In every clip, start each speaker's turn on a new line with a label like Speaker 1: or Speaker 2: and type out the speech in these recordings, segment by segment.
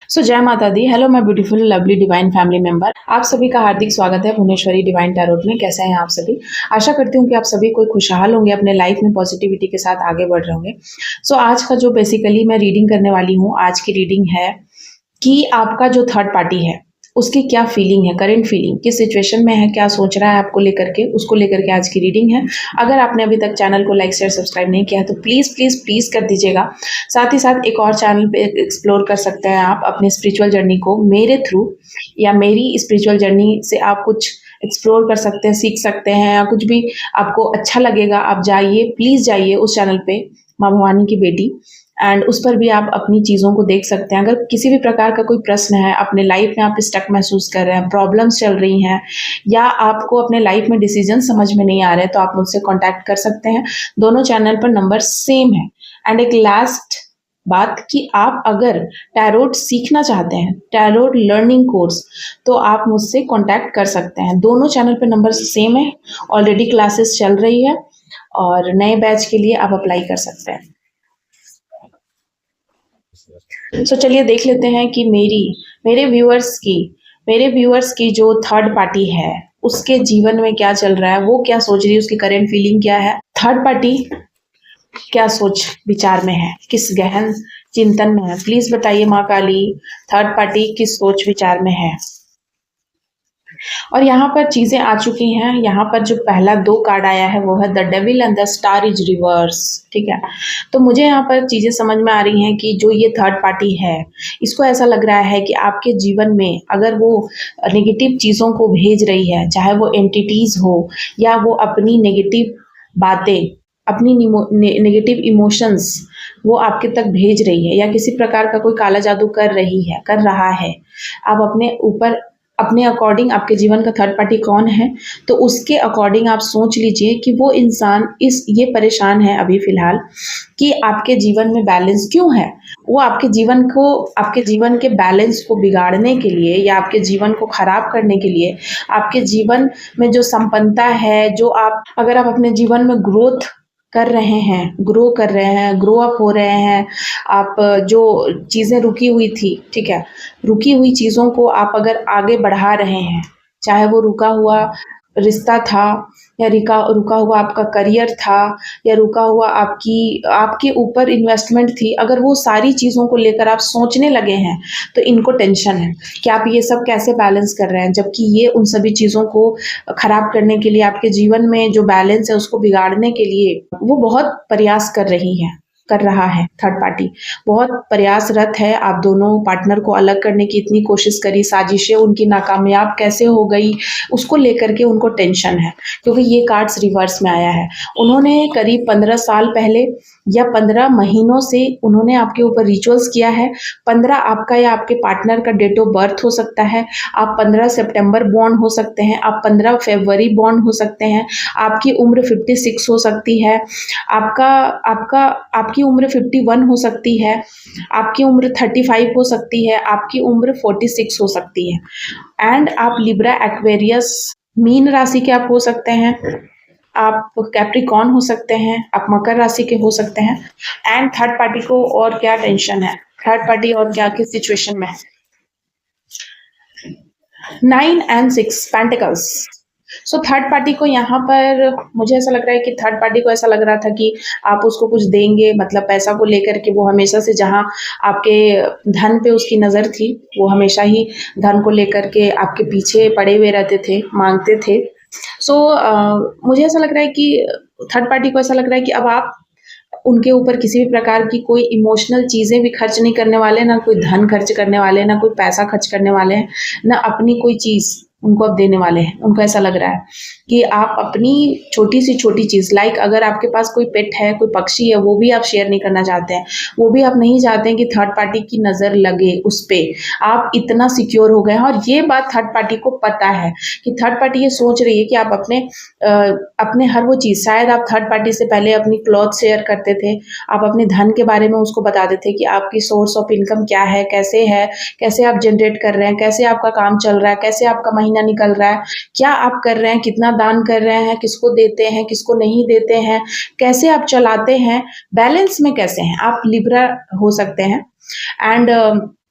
Speaker 1: जय माता दी। Hello my beautiful lovely divine family member, आप सभी का हार्दिक स्वागत है भुवनेश्वरी डिवाइन टैरोट में। कैसे हैं आप सभी? आशा करती हूँ कि आप सभी कोई खुशहाल होंगे, अपने लाइफ में पॉजिटिविटी के साथ आगे बढ़ रहे होंगे। आज का जो बेसिकली मैं रीडिंग करने वाली हूँ, आज की रीडिंग है कि आपका जो थर्ड पार्टी है उसकी क्या फीलिंग है, करंट फीलिंग किस सिचुएशन में है, क्या सोच रहा है आपको लेकर के, उसको लेकर के आज की रीडिंग है। अगर आपने अभी तक चैनल को लाइक शेयर सब्सक्राइब नहीं किया है तो प्लीज़ प्लीज़ प्लीज़ कर दीजिएगा। साथ ही साथ एक और चैनल पे एक्सप्लोर कर सकते हैं आप अपनी स्पिरिचुअल जर्नी को मेरे थ्रू, या मेरी स्पिरिचुअल जर्नी से आप कुछ एक्सप्लोर कर सकते हैं, सीख सकते हैं, या कुछ भी आपको अच्छा लगेगा आप जाइए, प्लीज़ जाइए उस चैनल पे, माँ भवानी की बेटी। एंड उस पर भी आप अपनी चीज़ों को देख सकते हैं। अगर किसी भी प्रकार का कोई प्रश्न है, अपने लाइफ में आप स्टक महसूस कर रहे हैं, प्रॉब्लम्स चल रही हैं, या आपको अपने लाइफ में डिसीजन समझ में नहीं आ रहे, तो आप मुझसे कांटेक्ट कर सकते हैं। दोनों चैनल पर नंबर सेम है। एंड एक लास्ट बात कि आप अगर टैरोट सीखना चाहते हैं, टैरोट लर्निंग कोर्स, तो आप मुझसे कांटेक्ट कर सकते हैं। दोनों चैनल पर नंबर सेम है। ऑलरेडी क्लासेस चल रही है और नए बैच के लिए आप अप्लाई कर सकते हैं। चलिए देख लेते हैं कि मेरे व्यूअर्स की जो थर्ड पार्टी है उसके जीवन में क्या चल रहा है, वो क्या सोच रही है, उसकी करंट फीलिंग क्या है, थर्ड पार्टी क्या सोच विचार में है, किस गहन चिंतन में है। प्लीज बताइए माँ काली, थर्ड पार्टी किस सोच विचार में है। और यहाँ पर चीजें आ चुकी हैं। यहाँ पर जो पहला 2 कार्ड आया है वो है the devil and the star is reverse. ठीक है, तो मुझे यहाँ पर चीजें समझ में आ रही हैं कि जो ये थर्ड पार्टी है, इसको ऐसा लग रहा है कि आपके जीवन में अगर वो नेगेटिव चीजों को भेज रही है, चाहे वो एंटिटीज हो या वो अपनी नेगेटिव बातें, अपनी नेगेटिव इमोशंस वो आपके तक भेज रही है, या किसी प्रकार का कोई काला जादू कर रहा है, आप अपने ऊपर, अपने अकॉर्डिंग आपके जीवन का थर्ड पार्टी कौन है, तो उसके अकॉर्डिंग आप सोच लीजिए कि वो इंसान ये परेशान है अभी फिलहाल कि आपके जीवन में बैलेंस क्यों है। वो आपके जीवन के बैलेंस को बिगाड़ने के लिए, या आपके जीवन को खराब करने के लिए, आपके जीवन में जो संपन्नता है, जो आप, अगर आप अपने जीवन में ग्रोथ कर रहे हैं, ग्रो अप हो रहे हैं, आप जो चीज़ें रुकी हुई थी, ठीक है, रुकी हुई चीज़ों को आप अगर आगे बढ़ा रहे हैं, चाहे वो रुका हुआ रिश्ता था, या रुका हुआ आपका करियर था, या रुका हुआ आपके ऊपर इन्वेस्टमेंट थी, अगर वो सारी चीज़ों को लेकर आप सोचने लगे हैं तो इनको टेंशन है कि आप ये सब कैसे बैलेंस कर रहे हैं, जबकि ये उन सभी चीज़ों को खराब करने के लिए, आपके जीवन में जो बैलेंस है उसको बिगाड़ने के लिए वो बहुत प्रयास कर रहा है। थर्ड पार्टी बहुत प्रयासरत है। आप दोनों पार्टनर को अलग करने की इतनी कोशिश करी, साजिशें उनकी नाकामयाब कैसे हो गई, उसको लेकर के उनको टेंशन है, क्योंकि ये कार्ड्स रिवर्स में आया है। उन्होंने करीब 15 साल पहले या 15 महीनों से उन्होंने आपके ऊपर रिचुअल्स किया है। 15 आपका या आपके पार्टनर का डेट ऑफ बर्थ हो सकता है। आप 15 सितंबर बॉर्न हो सकते हैं, आप 15 फरवरी बॉर्न हो सकते हैं, आपकी उम्र 56 हो सकती है, आपकी उम्र 51 हो सकती है, आपकी उम्र 35 हो सकती है, आपकी उम्र 46 हो सकती है। एंड आप लिब्रा, एक्वेरियस, मीन राशि के आप हो सकते हैं, आप कैप्रिकॉर्न हो सकते हैं, आप मकर राशि के हो सकते हैं। एंड थर्ड पार्टी को और क्या टेंशन है, थर्ड पार्टी और क्या किस सिचुएशन में है। 9 एंड 6 पेंटिकल्स। थर्ड पार्टी को यहाँ पर मुझे ऐसा लग रहा है कि थर्ड पार्टी को ऐसा लग रहा था कि आप उसको कुछ देंगे, मतलब पैसा को लेकर के वो हमेशा से, जहाँ आपके धन पे उसकी नज़र थी, वो हमेशा ही धन को लेकर के आपके पीछे पड़े हुए रहते थे, मांगते थे। मुझे ऐसा लग रहा है कि थर्ड पार्टी को ऐसा लग रहा है कि अब आप उनके ऊपर किसी भी प्रकार की कोई इमोशनल चीज़ें भी खर्च नहीं करने वाले, ना कोई धन खर्च करने वाले, ना कोई पैसा खर्च करने वाले हैं, ना अपनी कोई चीज़ उनको अब देने वाले हैं। उनको ऐसा लग रहा है कि आप अपनी छोटी सी छोटी चीज़, लाइक अगर आपके पास कोई पेट है, कोई पक्षी है, वो भी आप शेयर नहीं करना चाहते हैं, वो भी आप नहीं चाहते हैं कि थर्ड पार्टी की नज़र लगे उस पर। आप इतना सिक्योर हो गए हैं, और ये बात थर्ड पार्टी को पता है कि थर्ड पार्टी ये सोच रही है कि आप अपने हर वो चीज़, शायद आप थर्ड पार्टी से पहले अपनी क्लॉथ शेयर करते थे, आप अपने धन के बारे में उसको बताते थे कि आपकी सोर्स ऑफ इनकम क्या है, कैसे आप जनरेट कर रहे हैं, कैसे आपका काम चल रहा है, कैसे आपका महीना निकल रहा है, क्या आप कर रहे हैं, कितना दान कर रहे हैं, किसको देते हैं, किसको नहीं देते हैं, कैसे आप चलाते हैं, बैलेंस में कैसे हैं। आप लिब्रा हो सकते हैं। एंड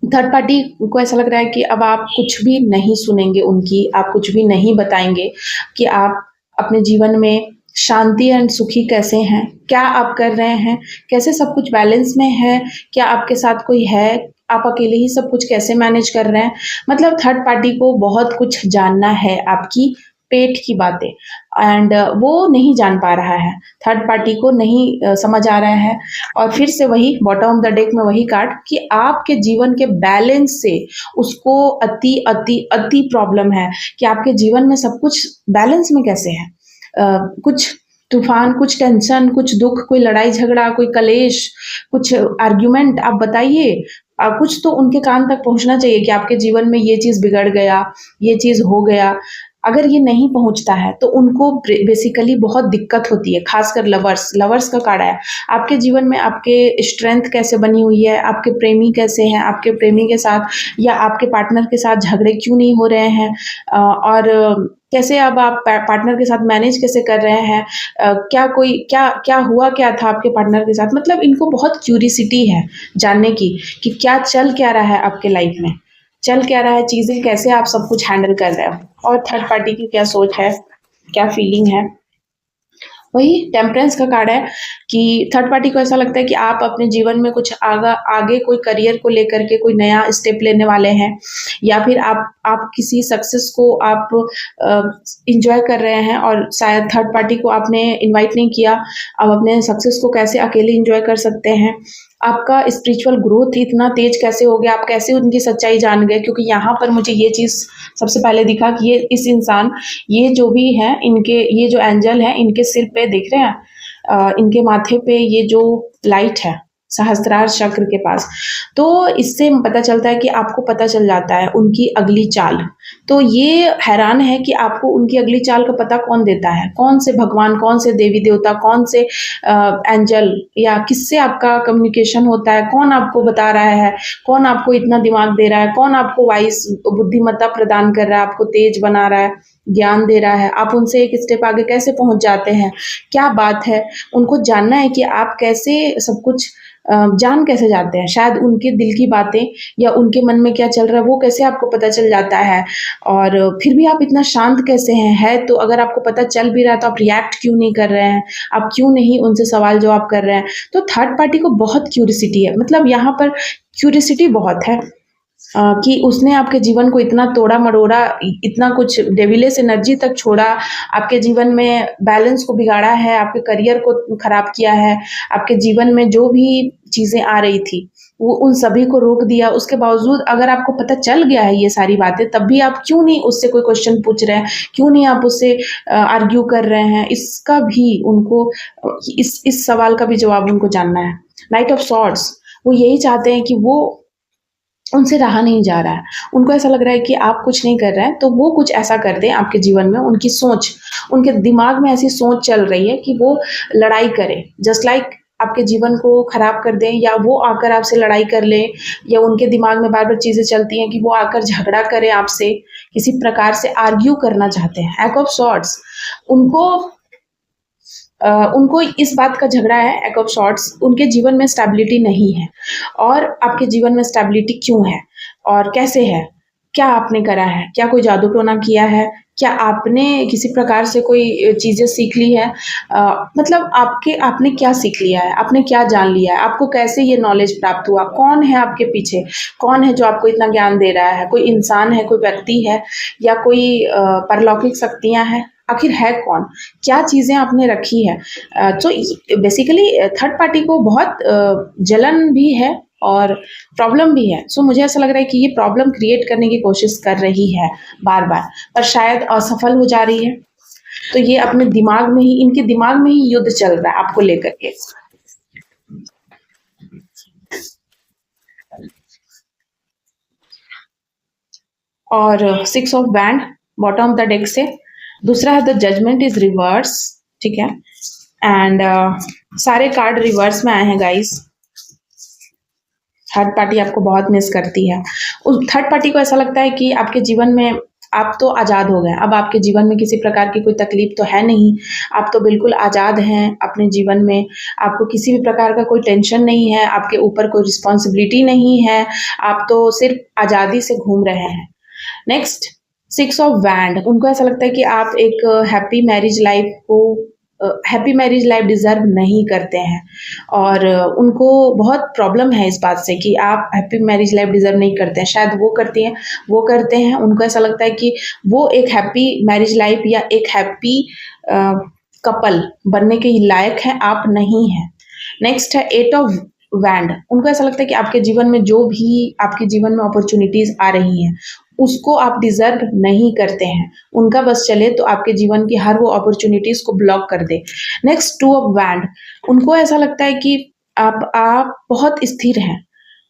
Speaker 1: थर्ड पार्टी को ऐसा लग रहा है कि अब आप कुछ भी नहीं सुनेंगे उनकी, आप कुछ भी नहीं बताएँगे कि आप अपने जीवन में शांति एंड सुखी कैसे हैं? क्या आप कर रहे हैं? कैसे सब कुछ बैलेंस में है? क्या आपके साथ कोई है? आप अकेले ही सब कुछ कैसे मैनेज कर रहे हैं? मतलब थर्ड पार्टी को बहुत कुछ जानना है आपकी पेट की बातें एंड वो नहीं जान पा रहा है। थर्ड पार्टी को नहीं समझ आ रहा है और फिर से वही बॉटम ऑफ द डेक में वही कार्ड कि आपके जीवन के बैलेंस से उसको अति अति अति प्रॉब्लम है कि आपके जीवन में सब कुछ बैलेंस में कैसे है। कुछ तूफान, कुछ टेंशन, कुछ दुख, कोई लड़ाई झगड़ा, कोई कलेश, कुछ आर्ग्यूमेंट आप बताइए। कुछ तो उनके कान तक पहुंचना चाहिए कि आपके जीवन में ये चीज़ बिगड़ गया, ये चीज़ हो गया। अगर ये नहीं पहुंचता है तो उनको बेसिकली बहुत दिक्कत होती है, खासकर लवर्स का कार्ड है। आपके जीवन में आपके स्ट्रेंथ कैसे बनी हुई है, आपके प्रेमी कैसे हैं, आपके प्रेमी के साथ या आपके पार्टनर के साथ झगड़े क्यों नहीं हो रहे हैं, और कैसे अब आप पार्टनर के साथ मैनेज कैसे कर रहे हैं, क्या हुआ क्या था आपके पार्टनर के साथ। मतलब इनको बहुत क्यूरिसिटी है जानने की कि क्या चल क्या रहा है आपके लाइफ में, चल क्या रहा है, चीज़ें कैसे आप सब कुछ हैंडल कर रहे हो और थर्ड पार्टी की क्या सोच है, क्या फीलिंग है। वही टेम्परेंस का कार्ड है कि थर्ड पार्टी को ऐसा लगता है कि आप अपने जीवन में कुछ आगे कोई करियर को लेकर के कोई नया स्टेप लेने वाले हैं, या फिर आप किसी सक्सेस को आप इंजॉय कर रहे हैं और शायद थर्ड पार्टी को आपने इनवाइट नहीं किया। आप अपने सक्सेस को कैसे अकेले इंजॉय कर सकते हैं, आपका स्पिरिचुअल ग्रोथ इतना तेज कैसे हो गया, आप कैसे उनकी सच्चाई जान गए। क्योंकि यहाँ पर मुझे ये चीज़ सबसे पहले दिखा कि ये इस इंसान, ये जो भी है, इनके ये जो एंजल है इनके सिर पे देख रहे हैं, इनके माथे पे ये जो लाइट है सहस्त्रार चक्र के पास, तो इससे पता चलता है कि आपको पता चल जाता है उनकी अगली चाल। तो ये हैरान है कि आपको उनकी अगली चाल का पता कौन देता है, कौन से भगवान, कौन से देवी देवता, कौन से एंजल, या किससे आपका कम्युनिकेशन होता है, कौन आपको बता रहा है, कौन आपको इतना दिमाग दे रहा है, कौन आपको वाइस बुद्धिमत्ता प्रदान कर रहा है, आपको तेज बना रहा है, ज्ञान दे रहा है। आप उनसे एक स्टेप आगे कैसे पहुंच जाते हैं, क्या बात है, उनको जानना है कि आप कैसे सब कुछ जान कैसे जाते हैं। शायद उनके दिल की बातें या उनके मन में क्या चल रहा है वो कैसे आपको पता चल जाता है, और फिर भी आप इतना शांत कैसे हैं। है तो अगर आपको पता चल भी रहा है तो आप रिएक्ट क्यों नहीं कर रहे हैं, आप क्यों नहीं उनसे सवाल जवाब कर रहे हैं। तो थर्ड पार्टी को बहुत क्यूरिसिटी है, मतलब यहाँ पर क्यूरिसिटी बहुत है कि उसने आपके जीवन को इतना तोड़ा मरोड़ा, इतना कुछ डेविलियस एनर्जी तक छोड़ा, आपके जीवन में बैलेंस को बिगाड़ा है, आपके करियर को खराब किया है, आपके जीवन में जो भी चीज़ें आ रही थी वो उन सभी को रोक दिया। उसके बावजूद अगर आपको पता चल गया है ये सारी बातें, तब भी आप क्यों नहीं उससे कोई क्वेश्चन पूछ रहे हैं, क्यों नहीं आप उससे आर्ग्यू कर रहे हैं। इसका भी उनको इस सवाल का भी जवाब उनको जानना है। नाइट ऑफ सॉर्ड्स, वो यही चाहते हैं कि वो उनसे रहा नहीं जा रहा है। उनको ऐसा लग रहा है कि आप कुछ नहीं कर रहे हैं तो वो कुछ ऐसा कर दें आपके जीवन में। उनकी सोच, उनके दिमाग में ऐसी सोच चल रही है कि वो लड़ाई करें, जस्ट लाइक आपके जीवन को खराब कर दें, या वो आकर आपसे लड़ाई कर लें, या उनके दिमाग में बार बार चीज़ें चलती हैं कि वो आकर झगड़ा करें आपसे, किसी प्रकार से आर्ग्यू करना चाहते हैं। एक्ट ऑफ सॉर्ड्स, उनको उनको इस बात का झगड़ा है। एक्ट ऑफ सॉर्ड्स, उनके जीवन में स्टेबिलिटी नहीं है। और आपके जीवन में स्टेबिलिटी क्यों है और कैसे है, क्या आपने करा है, क्या कोई जादू टोना किया है, क्या आपने किसी प्रकार से कोई चीज़ें सीख ली है, मतलब आपने क्या सीख लिया है, आपने क्या जान लिया है, आपको कैसे ये नॉलेज प्राप्त हुआ, कौन है आपके पीछे, कौन है जो आपको इतना ज्ञान दे रहा है। कोई इंसान है, कोई व्यक्ति है, या कोई परलौकिक शक्तियाँ हैं, आखिर है कौन, क्या चीज़ें आपने रखी है। तो बेसिकली थर्ड पार्टी को बहुत जलन भी है और प्रॉब्लम भी है। सो मुझे ऐसा लग रहा है कि ये प्रॉब्लम क्रिएट करने की कोशिश कर रही है बार बार, पर शायद असफल हो जा रही है। तो ये अपने दिमाग में ही, इनके दिमाग में ही युद्ध चल रहा है आपको लेकर के। और 6 of band bottom of the deck से। दूसरा है द जजमेंट इज रिवर्स, ठीक है, एंड सारे कार्ड रिवर्स में आए हैं गाइस। थर्ड पार्टी आपको बहुत मिस करती है। उस थर्ड पार्टी को ऐसा लगता है कि आपके जीवन में आप तो आज़ाद हो गए। अब आपके जीवन में किसी प्रकार की कोई तकलीफ तो है नहीं। आप तो बिल्कुल आज़ाद हैं अपने जीवन में। आपको किसी भी प्रकार का कोई टेंशन नहीं है, आपके ऊपर कोई रिस्पॉन्सिबिलिटी नहीं है। आप तो सिर्फ आज़ादी से घूम रहे हैं। नेक्स्ट, 6 ऑफ वैंड, उनको ऐसा लगता है कि आप एक हैप्पी मैरिज लाइफ डिज़र्व नहीं करते हैं और उनको बहुत प्रॉब्लम है इस बात से कि आप हैप्पी मैरिज लाइफ डिज़र्व नहीं करते हैं। शायद वो करते हैं, उनको ऐसा लगता है कि वो एक हैप्पी मैरिज लाइफ या एक हैप्पी कपल बनने के लायक हैं, आप नहीं हैं। नेक्स्ट है 8 ऑफ वैंड, उनको ऐसा लगता है कि आपके जीवन में जो भी आपके जीवन में अपॉर्चुनिटीज आ रही हैं उसको आप डिजर्व नहीं करते हैं। उनका बस चले तो आपके जीवन की हर वो अपॉर्चुनिटीज को ब्लॉक कर दे। नेक्स्ट 2 ऑफ वैंड, उनको ऐसा लगता है कि आप बहुत स्थिर हैं,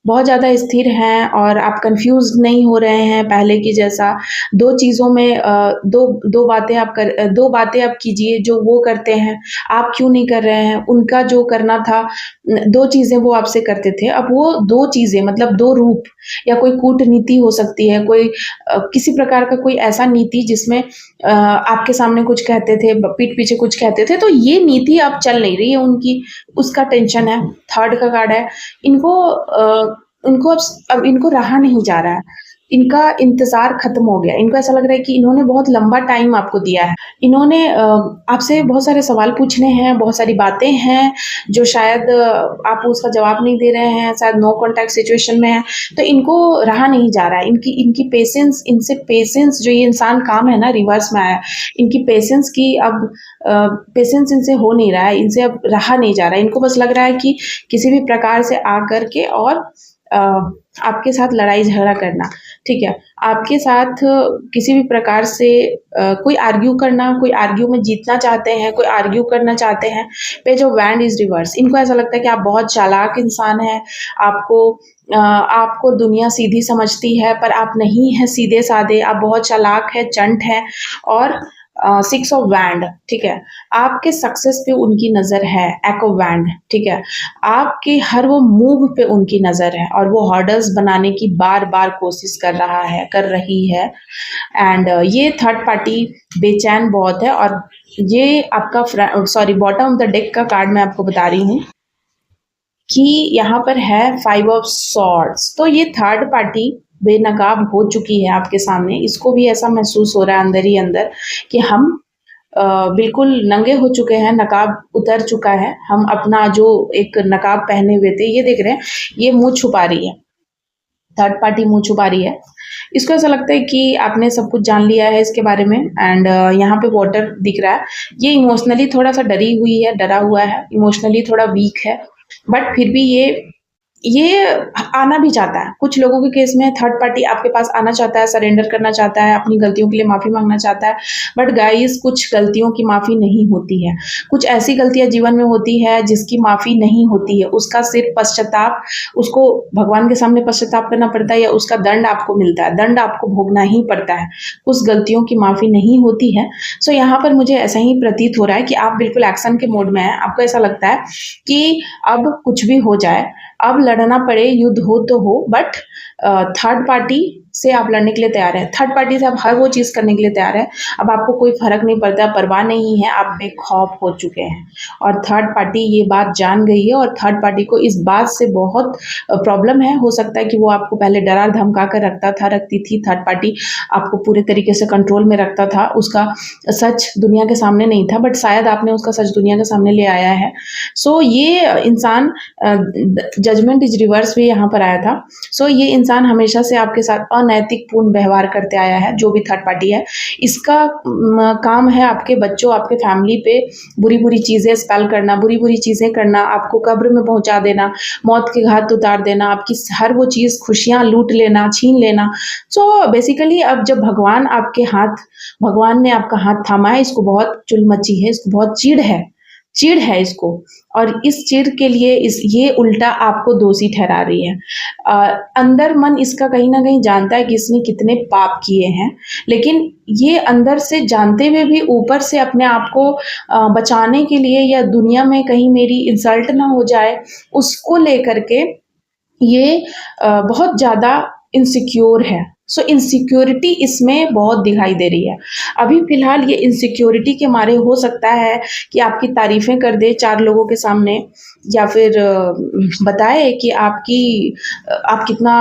Speaker 1: बहुत ज़्यादा स्थिर हैं और आप कंफ्यूज नहीं हो रहे हैं पहले की जैसा। दो चीज़ों में दो बातें आप कीजिए जो वो करते हैं, आप क्यों नहीं कर रहे हैं? उनका जो करना था, दो चीज़ें वो आपसे करते थे, अब वो दो चीज़ें मतलब दो रूप या कोई कूटनीति हो सकती है, कोई किसी प्रकार का कोई ऐसा नीति जिसमें आपके सामने कुछ कहते थे, पीठ पीछे कुछ कहते थे, तो ये नीति अब चल नहीं रही है उनकी, उसका टेंशन है। थर्ड का कार्ड है, इनको उनको अब इनको रहा नहीं जा रहा है, इनका इंतज़ार खत्म हो गया। इनको ऐसा लग रहा है कि इन्होंने बहुत लंबा टाइम आपको दिया है। इन्होंने आपसे बहुत सारे सवाल पूछने हैं, बहुत सारी बातें हैं जो शायद आप उसका जवाब नहीं दे रहे हैं, शायद नो कॉन्टैक्ट सिचुएशन में है, तो इनको रहा नहीं जा रहा है। इनकी पेशेंस, इनसे पेशेंस जो ये इंसान काम है ना रिवर्स में आया है, इनकी पेशेंस की अब पेशेंस इनसे हो नहीं रहा है, इनसे अब रहा नहीं जा रहा है। इनको बस लग रहा है कि किसी भी प्रकार से आ कर के और आपके साथ लड़ाई झगड़ा करना, ठीक है, आपके साथ किसी भी प्रकार से कोई आर्ग्यू करना, कोई आर्ग्यू में जीतना चाहते हैं, कोई आर्ग्यू करना चाहते हैं। Page of wand is reverse, इनको ऐसा लगता है कि आप बहुत चालाक इंसान हैं, आपको दुनिया सीधी समझती है पर आप नहीं हैं सीधे साधे, आप बहुत चालाक है, चंट है। और 6 ऑफ वैंड, ठीक है, आपके सक्सेस पे उनकी नज़र है। एक ऑफ वैंड, ठीक है, आपके हर वो मूव पे उनकी नज़र है और वो हर्डल्स बनाने की बार बार कोशिश कर रही है। एंड ये थर्ड पार्टी बेचैन बहुत है। और ये आपका बॉटम ऑफ द डेक का कार्ड मैं आपको बता रही हूँ कि यहाँ पर है 5 ऑफ सॉर्ड्स, तो ये थर्ड पार्टी बेनकाब हो चुकी है आपके सामने। इसको भी ऐसा महसूस हो रहा है अंदर ही अंदर कि हम बिल्कुल नंगे हो चुके हैं, नकाब उतर चुका है, हम अपना जो एक नकाब पहने हुए थे, ये देख रहे हैं, ये मुंह छुपा रही है, थर्ड पार्टी मुंह छुपा रही है। इसको ऐसा लगता है कि आपने सब कुछ जान लिया है इसके बारे में। एंड यहाँ पे वाटर दिख रहा है, ये इमोशनली थोड़ा सा डरी हुई है, डरा हुआ है, इमोशनली थोड़ा वीक है, बट फिर भी ये आना भी चाहता है। कुछ लोगों के केस में थर्ड पार्टी आपके पास आना चाहता है, सरेंडर करना चाहता है, अपनी गलतियों के लिए माफ़ी मांगना चाहता है, बट गाइस कुछ गलतियों की माफ़ी नहीं होती है। कुछ ऐसी गलतियां जीवन में होती है जिसकी माफ़ी नहीं होती है, उसका सिर्फ पश्चाताप, उसको भगवान के सामने पश्चाताप करना पड़ता है या उसका दंड आपको मिलता है, दंड आपको भोगना ही पड़ता है, उस गलतियों की माफ़ी नहीं होती है। सो यहाँ पर मुझे ऐसा ही प्रतीत हो रहा है कि आप बिल्कुल एक्शन के मोड में हैं। आपको ऐसा लगता है कि अब कुछ भी हो जाए, अब लड़ना पड़े, युद्ध हो तो हो, बट थर्ड पार्टी से आप लड़ने के लिए तैयार हैं, थर्ड पार्टी से आप हर वो चीज़ करने के लिए तैयार हैं। अब आपको कोई फर्क नहीं पड़ता, परवाह नहीं है, आप बेखौफ हो चुके हैं। और थर्ड पार्टी ये बात जान गई है और थर्ड पार्टी को इस बात से बहुत प्रॉब्लम है। हो सकता है कि वो आपको पहले डरा धमका कर रखती थी, थर्ड पार्टी आपको पूरे तरीके से कंट्रोल में रखता था, उसका सच दुनिया के सामने नहीं था, बट शायद आपने उसका सच दुनिया के सामने ले आया है। सो ये इंसान, जजमेंट इज रिवर्स भी यहाँ पर आया था। सो ये इंसान हमेशा से आपके साथ अनैतिक पूर्ण व्यवहार करते आया है, जो भी थर्ड पार्टी है। इसका काम है आपके बच्चों, आपके फैमिली पे बुरी बुरी चीज़ें स्पेल करना, बुरी बुरी चीज़ें करना, आपको कब्र में पहुंचा देना, मौत के घाट उतार देना, आपकी हर वो चीज़, खुशियां लूट लेना, छीन लेना। सो बेसिकली अब जब भगवान ने आपका हाथ थामा है, इसको बहुत चुल मची है, इसको बहुत चिढ़ है इसको, और इस चिढ़ के लिए ये उल्टा आपको दोषी ठहरा रही है। अंदर मन इसका कहीं ना कहीं जानता है कि इसने कितने पाप किए हैं, लेकिन ये अंदर से जानते हुए भी ऊपर से अपने आप को बचाने के लिए, या दुनिया में कहीं मेरी इंसल्ट ना हो जाए, उसको लेकर के ये बहुत ज़्यादा इनसिक्योर है। सो इनसिक्योरिटी इसमें बहुत दिखाई दे रही है। अभी फ़िलहाल ये इनसिक्योरिटी के मारे हो सकता है कि आपकी तारीफ़ें कर दे 4 लोगों के सामने, या फिर बताए कि आप कितना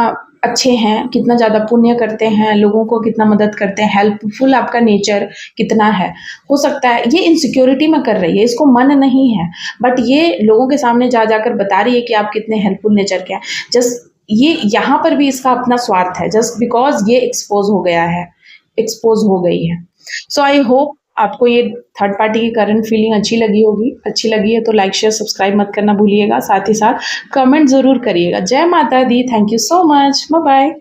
Speaker 1: अच्छे हैं, कितना ज़्यादा पुण्य करते हैं, लोगों को कितना मदद करते हैं, हेल्पफुल आपका नेचर कितना है। हो सकता है ये इनसिक्योरिटी में कर रही है, इसको मन नहीं है, बट ये लोगों के सामने जा जाकर बता रही है कि आप कितने हेल्पफुल नेचर के हैं। जस्ट ये यहाँ पर भी इसका अपना स्वार्थ है, जस्ट बिकॉज़ ये एक्सपोज़ हो गई है। सो आई होप आपको ये थर्ड पार्टी की करंट फीलिंग अच्छी लगी है तो लाइक, शेयर, सब्सक्राइब मत करना भूलिएगा। साथ ही साथ कमेंट ज़रूर करिएगा। जय माता दी, thank you so much, bye bye.